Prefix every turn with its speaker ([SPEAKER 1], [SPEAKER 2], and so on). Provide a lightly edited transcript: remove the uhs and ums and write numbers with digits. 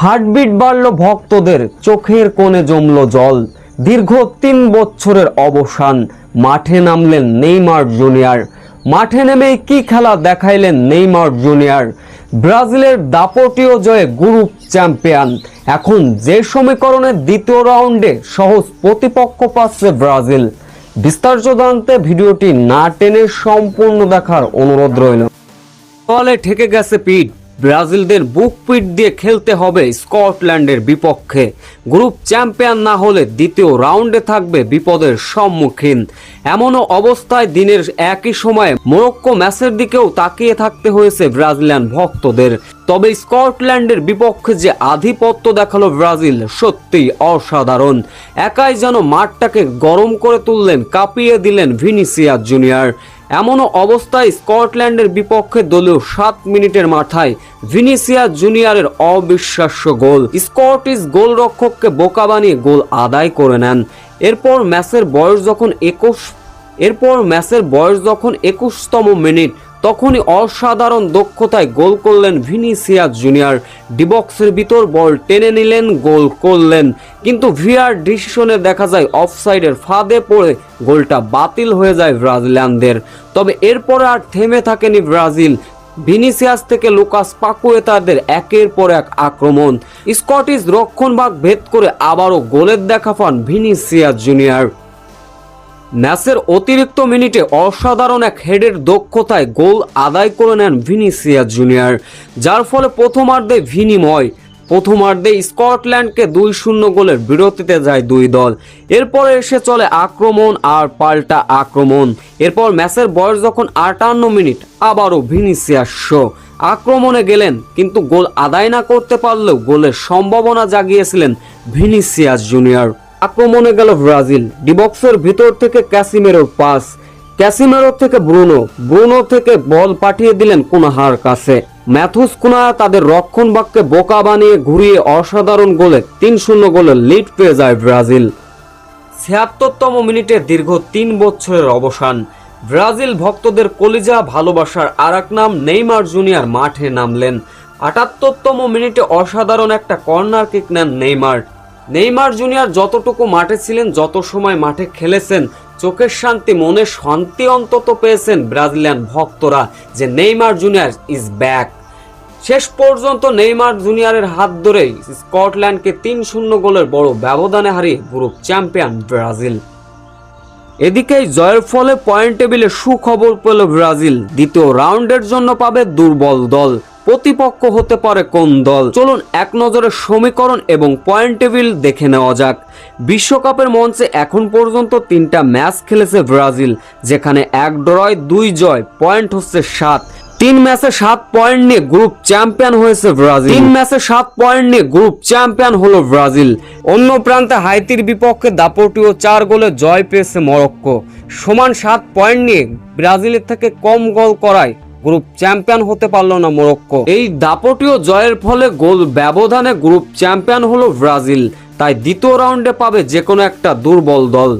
[SPEAKER 1] Heartbeat বাড়ল ভক্তদের, চোখের কোণে জমল জল। দীর্ঘ 3 বছরের অবসান, মাঠে নামলেন নেইমার জুনিয়র। মাঠে নেমেই কি খেলা দেখাইলেন নেইমার জুনিয়র। ব্রাজিলের দাপটীয় জয়ে গ্রুপ চ্যাম্পিয়ন। এখন যে সমীকরণের দ্বিতীয় রাউন্ডে সহজ প্রতিপক্ষ পাচ্ছে ব্রাজিল। বিস্তারিত জানতে ভিডিওটি না টেনে সম্পূর্ণ দেখার অনুরোধ রইল। দলে ঠেকে গেছে পিঠ, ব্রাজিলদের বুক পিট দিয়ে খেলতে হবে স্কটল্যান্ডের বিপক্ষে। গ্রুপ চ্যাম্পিয়ন না হলে দ্বিতীয় রাউন্ডে থাকবে বিপদের সম্মুখীন। এমনও অবস্থায় দিনের একই সময়ে মরক্কো ম্যাচের দিকেও তাকিয়ে থাকতে হয়েছে ব্রাজিলিয়ান ভক্তদের। তবে স্কটল্যান্ডের বিপক্ষে যে আধিপত্য দেখালো ব্রাজিল সত্যিই অসাধারণ। একাই যেন মাঠটাকে গরম করে তুললেন, কাঁপিয়ে দিলেন ভিনিসিয়াস জুনিয়র। এমনও অবস্থায় স্কটল্যান্ডের বিপক্ষে দলীয় 7 মিনিটের মাথায় ভিনিসিয়াস জুনিয়রের অবিশ্বাস্য গোল স্কটিশ গোলরক্ষককে বোকা বানিয়ে গোল আদায় করে নেন। এরপর ম্যাচের বয়স যখন 21তম মিনিট, তখনই অসাধারণ দক্ষতায় গোল করলেন ভিনিসিয়াস জুনিয়র। ডিবক্সের ভিতর বল টেনে নিলেন, গোল করলেন, কিন্তু ভিআর ডিসিশনে দেখা যায় অফসাইডের ফাঁদে পড়ে গোলটা বাতিল হয়ে যায় ব্রাজিলিয়ানদের। তবে এরপরে আর থেমে থাকেনি ব্রাজিল। ভিনিসিয়াস থেকে লুকাস পাকুয়েতাদের একের পর এক আক্রমণ। স্কটিশ রক্ষণভাগ ভেদ করে আবারও গোলের দেখা পান ভিনিসিয়াস জুনিয়র। ম্যাচের অতিরিক্ত মিনিটে অসাধারণ এক হেডের দক্ষতায় গোল আদায় করে নেন ভিনিসিয়াস জুনিয়র, যার ফলে প্রথমার্ধে স্কটল্যান্ডকে 2-0 গোলের বিরতিতে যায় দুই দল। এরপরে এসে চলে আক্রমণ আর পাল্টা আক্রমণ। এরপর ম্যাচের বয়স যখন 58 মিনিট, আবারও ভিনিসিয়াস আক্রমণে গেলেন, কিন্তু গোল আদায় না করতে পারলেও গোলের সম্ভাবনা জাগিয়েছিলেন ভিনিসিয়াস জুনিয়র। আক্রমণে গেল ব্রাজিল। ডিবক্সের ভিতর থেকে ক্যাসিমেরোর পাস, ক্যাসিমেরো থেকে ব্রুনো থেকে বল পাঠিয়ে দিলেন কুনাহার কাছে। ম্যাথুস কুনাহা তাদের রক্ষণভাগকে বোকা বানিয়ে ঘুরিয়ে অসাধারণ গোলে 3-0 গোলের লিড পেয়ে যায় ব্রাজিল। 76তম মিনিটে দীর্ঘ 3 বছরের অবসান। ব্রাজিল ভক্তদের কলিজা ভালোবাসার আরেক নাম নেইমার জুনিয়র মাঠে নামলেন। 78তম মিনিটে অসাধারণ একটা কর্নার কিক নেন নেইমার জুনিয়র। যতটুকু মাঠে ছিলেন, যত সময় মাঠে খেলেছেন, চোখের শান্তি, মনে শান্তি অন্তত পেয়েছেন ব্রাজিলিয়ান ভক্তরা যে নেইমার জুনিয়র ইজ ব্যাক। শেষ পর্যন্ত নেইমার জুনিয়রের হাত ধরেই স্কটল্যান্ডকে 3-0 গোলের বড় ব্যবধানে হারিয়ে গ্রুপ চ্যাম্পিয়ন ব্রাজিল। এদিকেই জয়ের ফলে পয়েন্ট টেবিলে সুখবর পেল ব্রাজিল। দ্বিতীয় রাউন্ডের জন্য পাবে দুর্বল দল। প্রতিপক্ষ হতে পারে কোন দল? চলুন এক নজরে সমীকরণ এবং পয়েন্ট টেবিল দেখে নেওয়া যাক। বিশ্বকাপের মঞ্চে এখন পর্যন্ত 3টা ম্যাচ খেলেছে ব্রাজিল, যেখানে 1 ড্রয় 2 জয়, পয়েন্ট হচ্ছে 7। 3 ম্যাচে 7 পয়েন্ট নিয়ে গ্রুপ চ্যাম্পিয়ন হয়েছে ব্রাজিল। 3 ম্যাচে 7 পয়েন্ট নিয়ে গ্রুপ চ্যাম্পিয়ন হলো ব্রাজিল। অন্য প্রান্তে হাইতির বিপক্ষে দাপটীয় 4 গোলে জয় পেয়েছে মরক্কো। সমান 7 পয়েন্ট নিয়ে ব্রাজিলের থেকে কম গোল করায় গ্রুপ চ্যাম্পিয়ন হতে পারল না মরক্কো। এই দাপটীয় জয়ের ফলে গোল ব্যবধানে গ্রুপ চ্যাম্পিয়ন হলো ব্রাজিল। তাই দ্বিতীয় রাউন্ডে পাবে যে কোনো একটা দুর্বল দল।